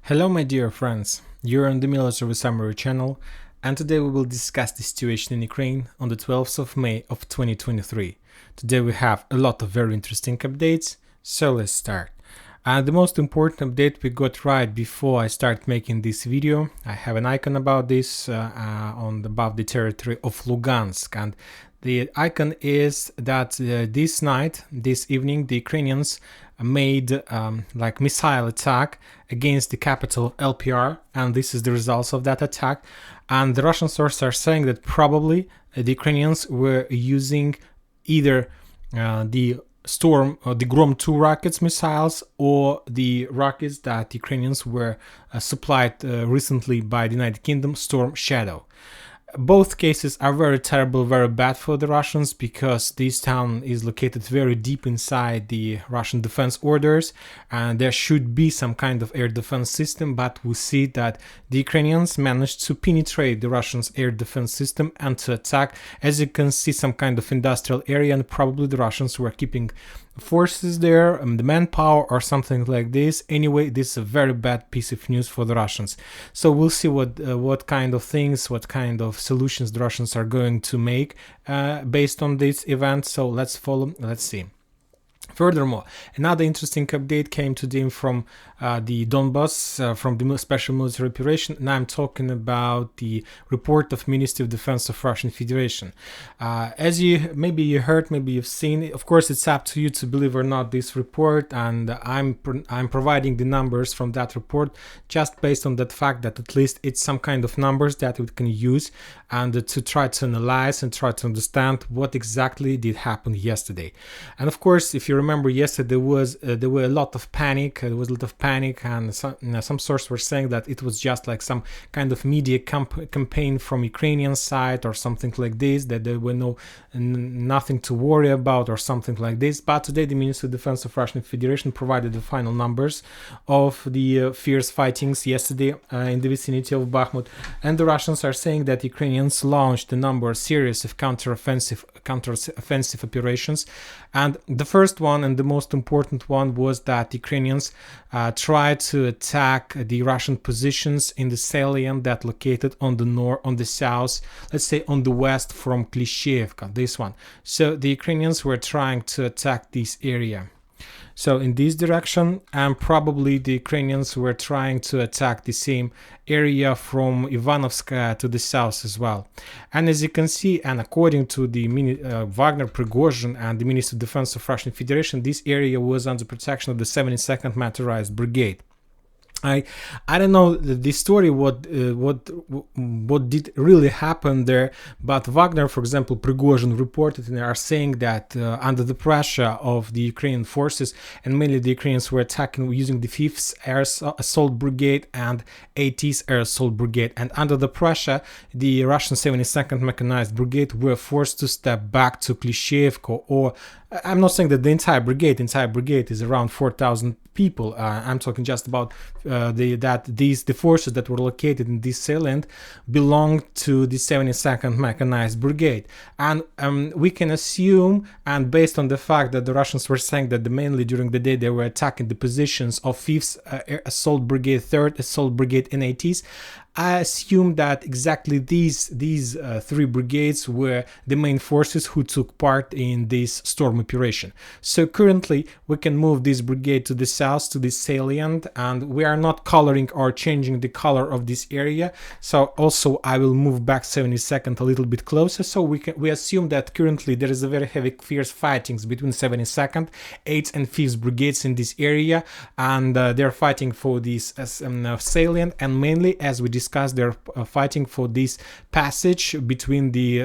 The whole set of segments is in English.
Hello my dear friends, you're on the Military Summary channel, and today we will discuss the situation in Ukraine on the 12th of May of 2023. Today we have a lot of very interesting updates, so let's start. And the most important update we got right before I start making this video. I have an icon about this above the territory of Lugansk, and the icon is that this evening, the Ukrainians made missile attack against the capital LPR, and this is the results of that attack. And the Russian sources are saying that probably the Ukrainians were using either the Storm or the Grom 2 rockets missiles or the rockets that Ukrainians were supplied recently by the United Kingdom, Storm Shadow. Both cases are very terrible, very bad for the Russians, because this town is located very deep inside the Russian defense orders, and there should be some kind of air defense system, but we see that the Ukrainians managed to penetrate the Russians' air defense system and to attack. As you can see, some kind of industrial area, and probably the Russians were keeping forces there, the manpower or something like this. Anyway, this is a very bad piece of news for the Russians. So we'll see what kind of things, what kind of solutions the Russians are going to make based on this event. So let's follow, let's see. Furthermore, another interesting update came today from the Donbass, from the special military operation, and I'm talking about the report of Ministry of Defense of Russian Federation. As you heard, maybe you've seen, of course it's up to you to believe or not this report, and I'm providing the numbers from that report just based on that fact that at least it's some kind of numbers that we can use and to try to analyze and try to understand what exactly did happen yesterday. And of course, if you remember, yesterday there were a lot of panic. There was a lot of panic, and some sources were saying that it was just like some kind of media campaign from Ukrainian side or something like this, that there were nothing to worry about or something like this. But today, the Ministry of Defense of Russian Federation provided the final numbers of the fierce fightings yesterday in the vicinity of Bakhmut, and the Russians are saying that Ukrainians launched a series of counter-offensive operations, and the first one and the most important one was that Ukrainians tried to attack the Russian positions in the salient that located on the south, let's say on the west from Klishchiivka, this one. So the Ukrainians were trying to attack this area. So in this direction, and probably the Ukrainians were trying to attack the same area from Ivanovskaya to the south as well. And as you can see, and according to the Wagner, Prigozhin, and the Ministry of Defense of Russian Federation, this area was under protection of the 72nd Motorized Brigade. I don't know the story what did really happen there, but Wagner, for example, Prigozhin reported, and they are saying that under the pressure of the Ukrainian forces, and mainly the Ukrainians were attacking using the 5th Air Assault Brigade and 80th Air Assault Brigade, and under the pressure the Russian 72nd Mechanized Brigade were forced to step back to Klishchiivka, or I'm not saying that the entire brigade is around 4,000 people. I'm talking just about the forces that were located in this salient belonged to the 72nd Mechanized Brigade. And we can assume, and based on the fact that the Russians were saying that mainly during the day they were attacking the positions of 5th Air Assault Brigade, 3rd Assault Brigade, and 80s, I assume that exactly these three brigades were the main forces who took part in this storm operation. So currently we can move this brigade to the south, to this salient, and we are not coloring or changing the color of this area. So also I will move back 72nd a little bit closer. So we assume that currently there is a very heavy, fierce fightings between 72nd, 8th and 5th brigades in this area, and they're fighting for this salient, and mainly, as we discussed, they're fighting for this passage between the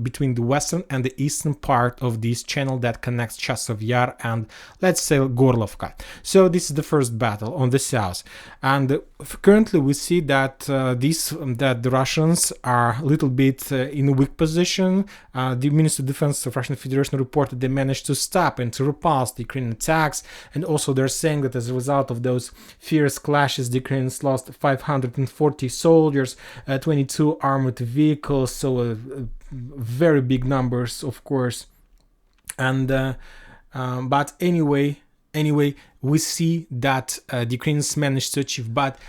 between the western and the eastern part of this channel that connects Chasov Yar and, let's say, Gorlovka. So this is the first battle on the south, and currently we see that that the Russians are a little bit in a weak position. The Ministry of Defense of Russian Federation reported they managed to stop and to repulse the Ukrainian attacks, and also they're saying that as a result of those fierce clashes, the Ukrainians lost 540 soldiers, 22 armored vehicles, so very big numbers, of course. And but anyway, we see that the Ukrainians managed to achieve, but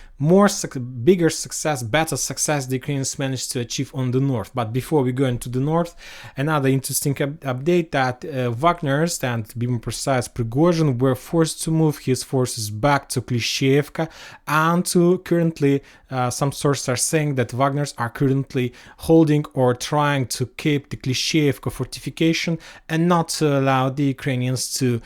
bigger success, better success the Ukrainians managed to achieve on the north. But before we go into the north, another interesting update that Wagner's, and to be more precise, Prigozhin, were forced to move his forces back to Klishchiivka, and to currently some sources are saying that Wagner's are currently holding or trying to keep the Klishchiivka fortification and not to allow the Ukrainians to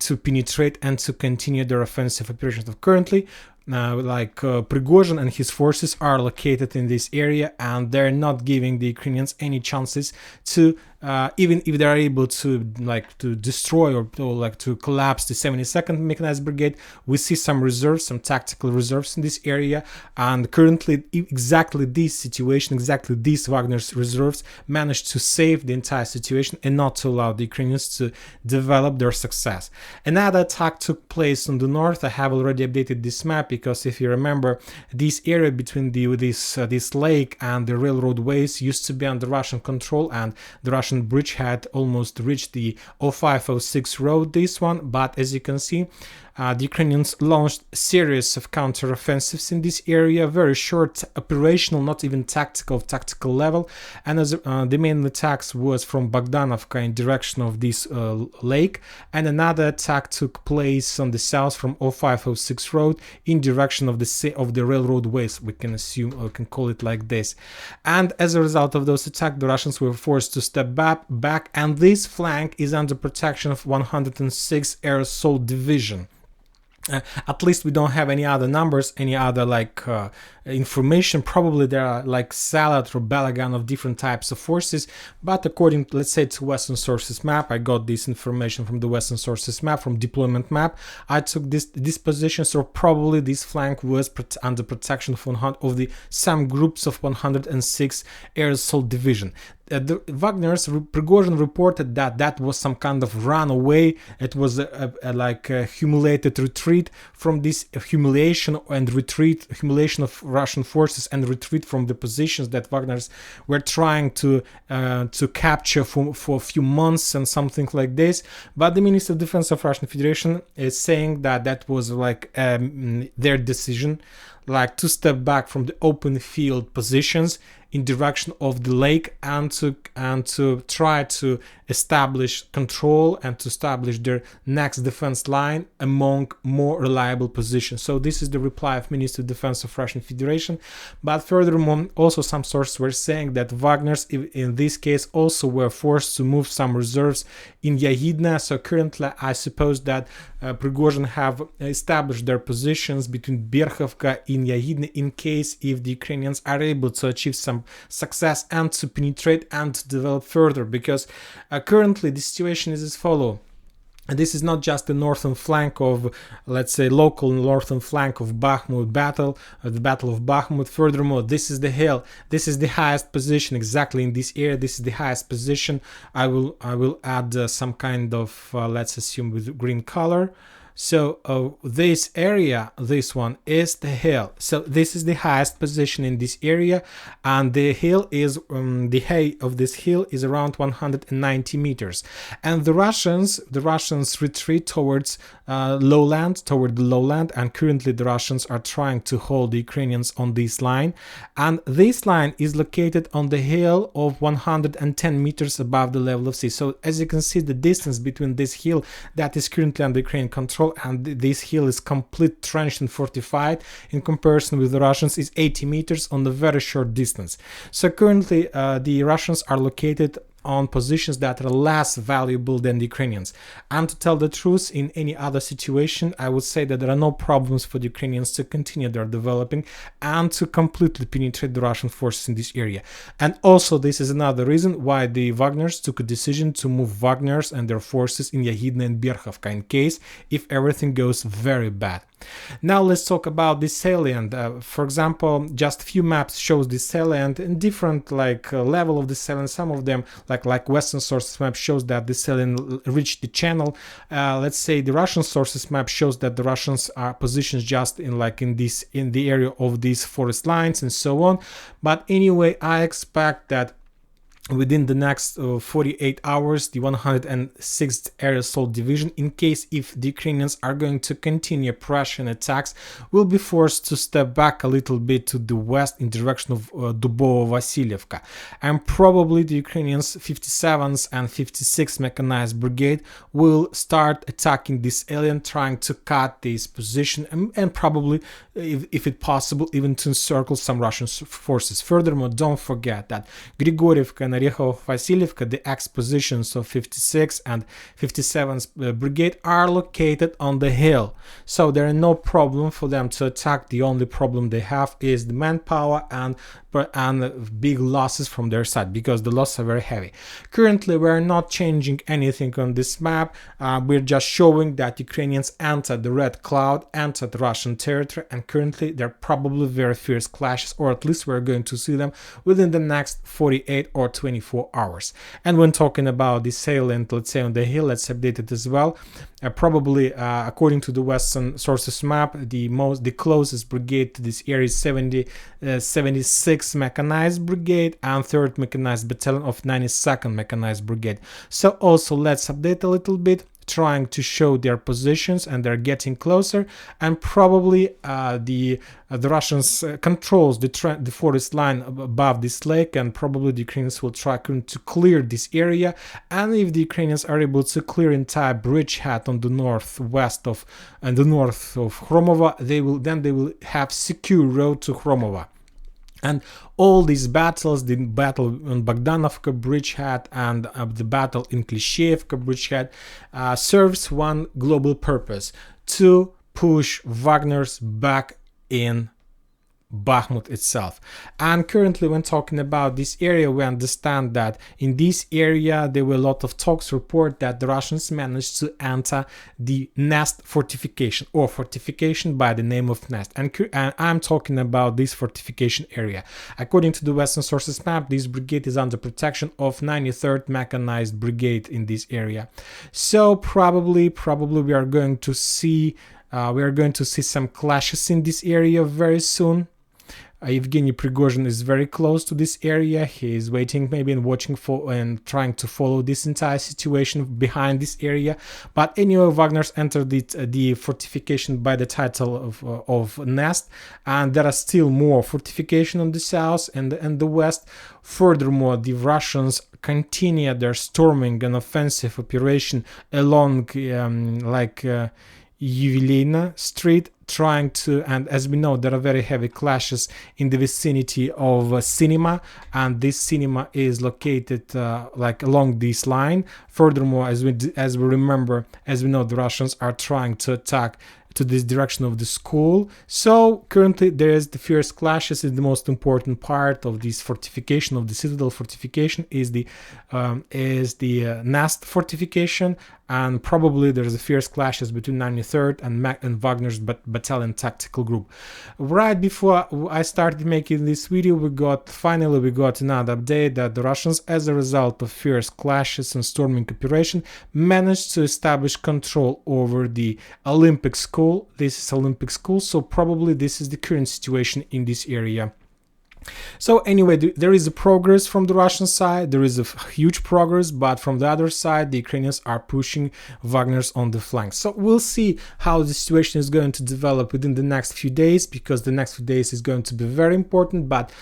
to penetrate and to continue their offensive operations. Currently, Prigozhin and his forces are located in this area, and they're not giving the Ukrainians any chances to even if they're able to destroy or to collapse the 72nd Mechanized Brigade. We see some reserves, some tactical reserves in this area, and currently exactly this situation, exactly these Wagner's reserves managed to save the entire situation and not to allow the Ukrainians to develop their success. Another attack took place on the north. I have already updated this map because if you remember, this area between this lake and the railroad ways used to be under Russian control, and the Russian bridge had almost reached the 0506 road, this one, but as you can see, the Ukrainians launched a series of counter-offensives in this area, very short, operational, not even tactical level, and as the main attacks was from Bogdanovka in direction of this lake, and another attack took place on the south from 0506 road in direction of the railroad ways, we can assume, or we can call it like this. And as a result of those attacks, the Russians were forced to step back, and this flank is under protection of 106 Air Assault Division. At least we don't have any other numbers, any other information. Probably there are Salat or Balagan of different types of forces, but according, let's say, to Western Sources map, I got this information from the Western Sources map, from deployment map. I took this position, so probably this flank was under protection of some groups of 106 Air Assault Division. The Wagner's Prigozhin reported that was some kind of runaway. It was a humiliated retreat from this humiliation of Russian forces and retreat from the positions that Wagner's were trying to capture for a few months and something like this. But the Minister of Defense of Russian Federation is saying that was their decision, to step back from the open field positions in direction of the lake and to try to establish control and to establish their next defense line among more reliable positions. So this is the reply of Minister of Defense of Russian Federation. But furthermore, also some sources were saying that Wagner's in this case also were forced to move some reserves in Yagidna. So currently I suppose that Prigozhin have established their positions between Berkhovka and Yagidna in case if the Ukrainians are able to achieve some success and to penetrate and to develop further, because currently the situation is as follows. This is not just the northern flank of, let's say, local northern flank of Bakhmut battle, the Battle of Bakhmut. Furthermore, this is the hill. This is the highest position exactly in this area. This is the highest position. I will add some kind of, let's assume, with green color. So this area, this one is the hill. So this is the highest position in this area, and the hill is the height of this hill is around 190 meters. And the Russians retreat towards lowland, and currently the Russians are trying to hold the Ukrainians on this line. And this line is located on the hill of 110 meters above the level of sea. So as you can see, the distance between this hill that is currently under Ukrainian control and this hill is complete trenched and fortified in comparison with the Russians is 80 meters on a very short distance. So currently the Russians are located on positions that are less valuable than the Ukrainians. And to tell the truth, in any other situation, I would say that there are no problems for the Ukrainians to continue their developing and to completely penetrate the Russian forces in this area. And also, this is another reason why the Wagners took a decision to move Wagners and their forces in Yagidna and Berkhovka in case if everything goes very bad. Now let's talk about the salient. For example, just few maps shows the salient in different level of the salient. Some of them, like Western sources map, shows that the salient reached the channel. Let's say the Russian sources map shows that the Russians are positioned just in the area of these forest lines and so on. But anyway, I expect that within the next 48 hours, the 106th Air Assault Division, in case if the Ukrainians are going to continue Prussian attacks, will be forced to step back a little bit to the west in direction of Dubovo-Vasilievka. And probably the Ukrainians 57th and 56th Mechanized Brigade will start attacking this area and trying to cut this position and probably, if it's possible, even to encircle some Russian forces. Furthermore, don't forget that Grigorievka and Orekhov-Vasilievka, the ex-positions of 56th and 57th Brigade, are located on the hill. So there is no problem for them to attack. The only problem they have is the manpower and big losses from their side, because the losses are very heavy. Currently, we're not changing anything on this map. We're just showing that Ukrainians entered the Red Cloud, entered Russian territory, and currently there are probably very fierce clashes, or at least we're going to see them within the next 48 or 24 hours. And when talking about the salient, let's say on the hill, let's update it as well. Probably, according to the Western sources map, the closest brigade to this area is 76th Mechanized Brigade and 3rd Mechanized Battalion of 92nd Mechanized Brigade. So also let's update a little bit, trying to show their positions, and they're getting closer, and probably the Russians controls the forest line above this lake, and probably the Ukrainians will try to clear this area. And if the Ukrainians are able to clear entire bridgehead on the northwest of and the north of Khromovo, they will have secure road to Khromovo. And all these battles, the battle on Bogdanovka bridgehead and the battle in Klishevka bridgehead, serves one global purpose: to push Wagner's back in Bakhmut itself. And currently, when talking about this area, we understand that in this area there were a lot of talks report that the Russians managed to enter the Nest fortification, or fortification by the name of Nest. And I'm talking about this fortification area. According to the Western sources map, this brigade is under protection of 93rd Mechanized Brigade in this area. So probably we are going to see some clashes in this area very soon. Evgeny Prigozhin is very close to this area. He is waiting, maybe, and watching for and trying to follow this entire situation behind this area. But anyway, Wagner's entered the fortification by the title of Nest, and there are still more fortification on the south and the west. Furthermore, the Russians continue their storming and offensive operation along Yuvileyna Street, trying to, and as we know, there are very heavy clashes in the vicinity of cinema, and this cinema is located along this line. Furthermore, as we know, the Russians are trying to attack to this direction of the school. So currently there is the fierce clashes. Is the most important part of this fortification, of the citadel fortification, is the Nast fortification, and probably there's a fierce clashes between 93rd and Wagner's battalion tactical group. Right before I started making this video, we got another update that the Russians, as a result of fierce clashes and storming operation, managed to establish control over the Olympic School. This is Olympic School, so probably this is the current situation in this area. So anyway, there is a progress from the Russian side, there is a huge progress, but from the other side, the Ukrainians are pushing Wagner's on the flanks. So we'll see how the situation is going to develop within the next few days, because the next few days is going to be very important. But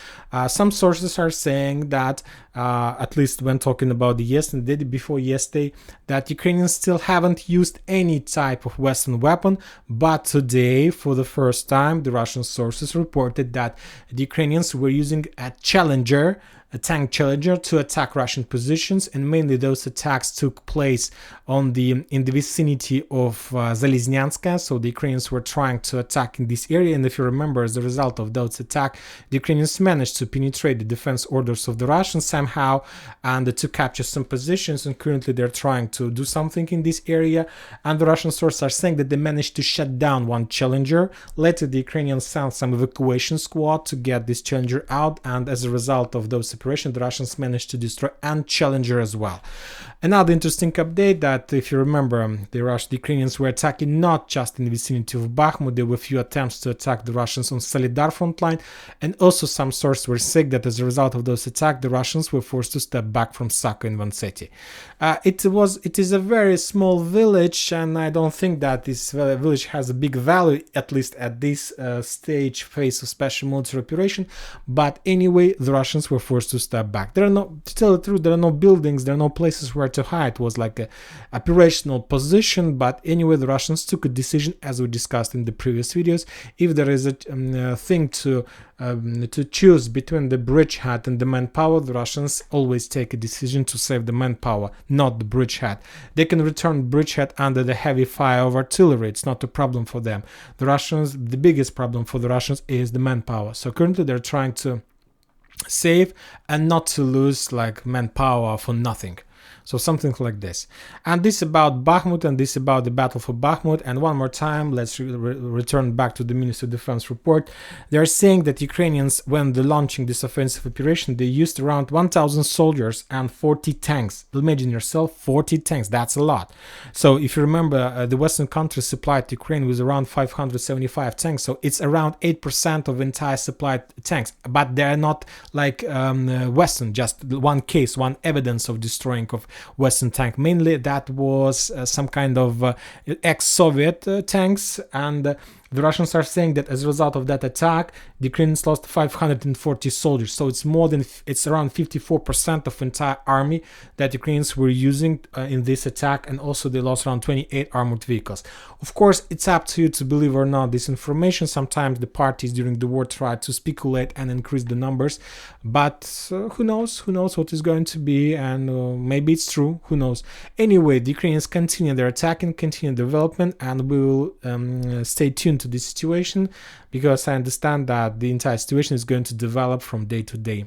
some sources are saying that, at least when talking about the day before yesterday, that Ukrainians still haven't used any type of Western weapon. But today, for the first time, the Russian sources reported that the Ukrainians were using a tank Challenger to attack Russian positions, and mainly those attacks took place in the vicinity of Zaliznyanska. So the Ukrainians were trying to attack in this area, and if you remember, as a result of those attacks, the Ukrainians managed to penetrate the defense orders of the Russians somehow and to capture some positions, and currently they're trying to do something in this area. And the Russian sources are saying that they managed to shut down one Challenger. Later the Ukrainians sent some evacuation squad to get this Challenger out, and as a result of those operation, the Russians managed to destroy and Challenger as well. Another interesting update that, if you remember, the Ukrainians were attacking not just in the vicinity of Bakhmut. There were a few attempts to attack the Russians on Solidar front line, and also some sources were saying that as a result of those attacks, the Russians were forced to step back from Sako in Vanseti. It is a very small village, and I don't think that this village has a big value, at least at this stage phase of special military operation. But anyway, the Russians were forced to step back. There are no, to tell the truth, there are no buildings, there are no places where to hide. It was like a operational position, but anyway, the Russians took a decision, as we discussed in the previous videos. If there is a thing to choose between the bridgehead and the manpower, the Russians always take a decision to save the manpower, not the bridgehead. They can return bridgehead under the heavy fire of artillery. It's not a problem for them. The biggest problem for the Russians is the manpower. So currently they're trying to save and not to lose like manpower for nothing. So something like this. And this about Bakhmut, and this about the battle for Bakhmut. And one more time, let's return back to the Ministry of Defense report. They are saying that Ukrainians, when they're launching this offensive operation, they used around 1,000 soldiers and 40 tanks. Imagine yourself, 40 tanks. That's a lot. So if you remember, the Western countries supplied Ukraine with around 575 tanks. So it's around 8% of entire supplied tanks. But they're not like Western, just one case, one evidence of destroying of Western tank. Mainly that was some kind of ex-Soviet tanks, and the Russians are saying that as a result of that attack, the Ukrainians lost 540 soldiers. So it's around 54% of entire army that Ukrainians were using in this attack, and also they lost around 28 armored vehicles. Of course, it's up to you to believe or not this information. Sometimes the parties during the war try to speculate and increase the numbers, but who knows? Who knows what is going to be, and maybe it's true. Who knows? Anyway, the Ukrainians continue their attack and continue development, and we will stay tuned to this situation, because I understand that the entire situation is going to develop from day to day.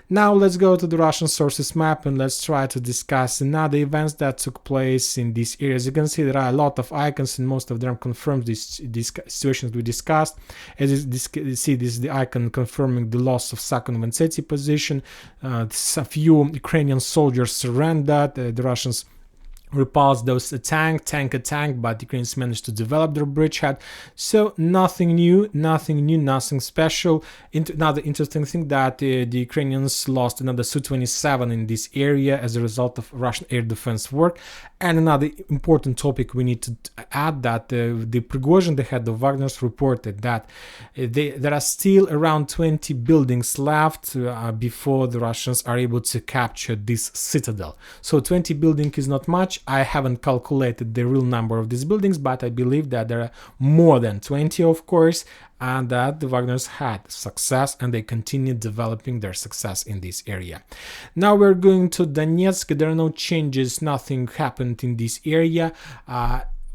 Now let's go to the Russian sources map and let's try to discuss another events that took place in this area. As you can see, there are a lot of icons and most of them confirm these situations we discussed. As you see, this is the icon confirming the loss of second Vanseti position. A few Ukrainian soldiers surrendered. The Russians repulsed those tank, but the Ukrainians managed to develop their bridgehead. So nothing new, nothing special. Another interesting thing that the Ukrainians lost another Su-27 in this area as a result of Russian air defense work. And another important topic we need to add, that the Prigozhin, the head of Wagner, reported that there are still around 20 buildings left before the Russians are able to capture this citadel. So 20 buildings is not much. I haven't calculated the real number of these buildings, but I believe that there are more than 20, of course, and that the Wagners had success and they continued developing their success in this area. Now we're going to Donetsk. There are no changes, nothing happened in this area.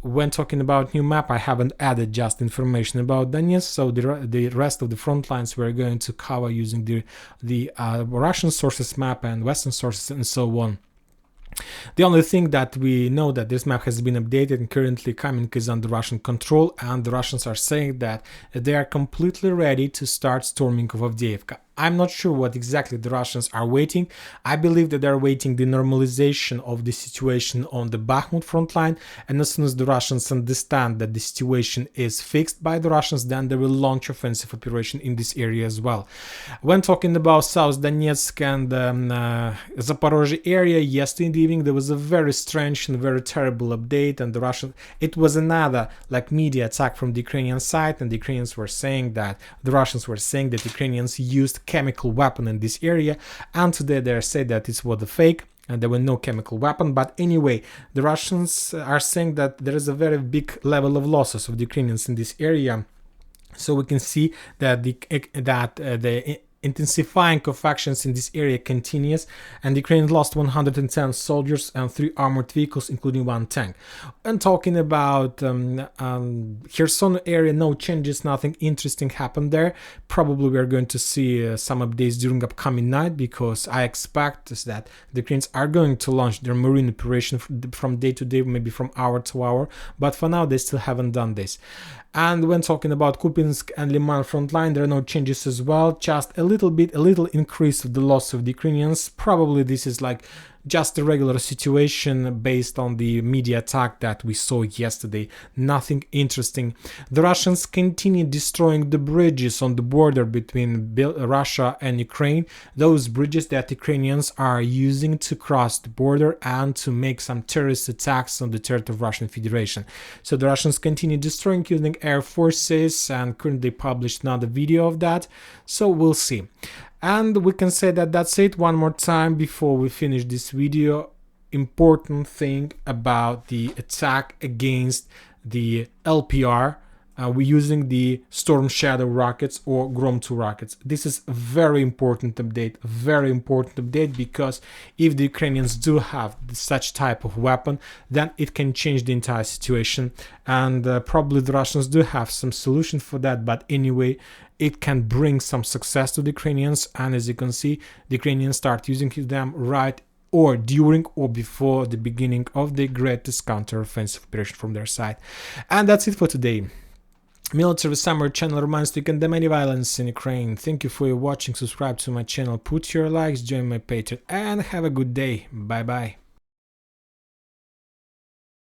When talking about new map, I haven't added just information about Donetsk, so the rest of the front lines we're going to cover using the Russian sources map and Western sources and so on. The only thing that we know that this map has been updated and currently Kamensk is under Russian control, and the Russians are saying that they are completely ready to start storming of Avdiivka. I'm not sure what exactly the Russians are waiting. I believe that they're waiting the normalization of the situation on the Bakhmut front line, and as soon as the Russians understand that the situation is fixed by the Russians, then they will launch offensive operation in this area as well. When talking about South Donetsk and Zaporozhye area, yesterday evening there was a very strange and very terrible update, and it was another like media attack from the Ukrainian side, and the Ukrainians were saying that the Russians were saying that Ukrainians used chemical weapon in this area, and today they say that it was a fake and there were no chemical weapon. But anyway, the Russians are saying that there is a very big level of losses of the Ukrainians in this area. So we can see that the intensifying of actions in this area continues, and Ukraine lost 110 soldiers and 3 armored vehicles, including 1 tank. And talking about Kherson area, no changes, nothing interesting happened there. Probably we are going to see some updates during upcoming night, because I expect that the Ukrainians are going to launch their marine operation from day to day, maybe from hour to hour, but for now they still haven't done this. And when talking about Kupiansk and Liman front line, there are no changes as well, just a little increase of the loss of the Ukrainians. Probably this is like just a regular situation based on the media attack that we saw yesterday. Nothing interesting. The Russians continue destroying the bridges on the border between Russia and Ukraine. Those bridges that Ukrainians are using to cross the border and to make some terrorist attacks on the territory of Russian Federation. So the Russians continue destroying using air forces, and currently published another video of that. So we'll see. And we can say that that's it. One more time before we finish this video. Important thing about the attack against the LPR. We're using the Storm Shadow rockets or Grom 2 rockets. This is a very important update, because if the Ukrainians do have such type of weapon, then it can change the entire situation. And probably the Russians do have some solution for that, but anyway, it can bring some success to the Ukrainians. And as you can see, the Ukrainians start using them right or during or before the beginning of the greatest counter-offensive operation from their side. And that's it for today. Military Summary channel reminds you to condemn any violence in Ukraine. Thank you for your watching. Subscribe to my channel, put your likes, join my Patreon, and have a good day. Bye bye.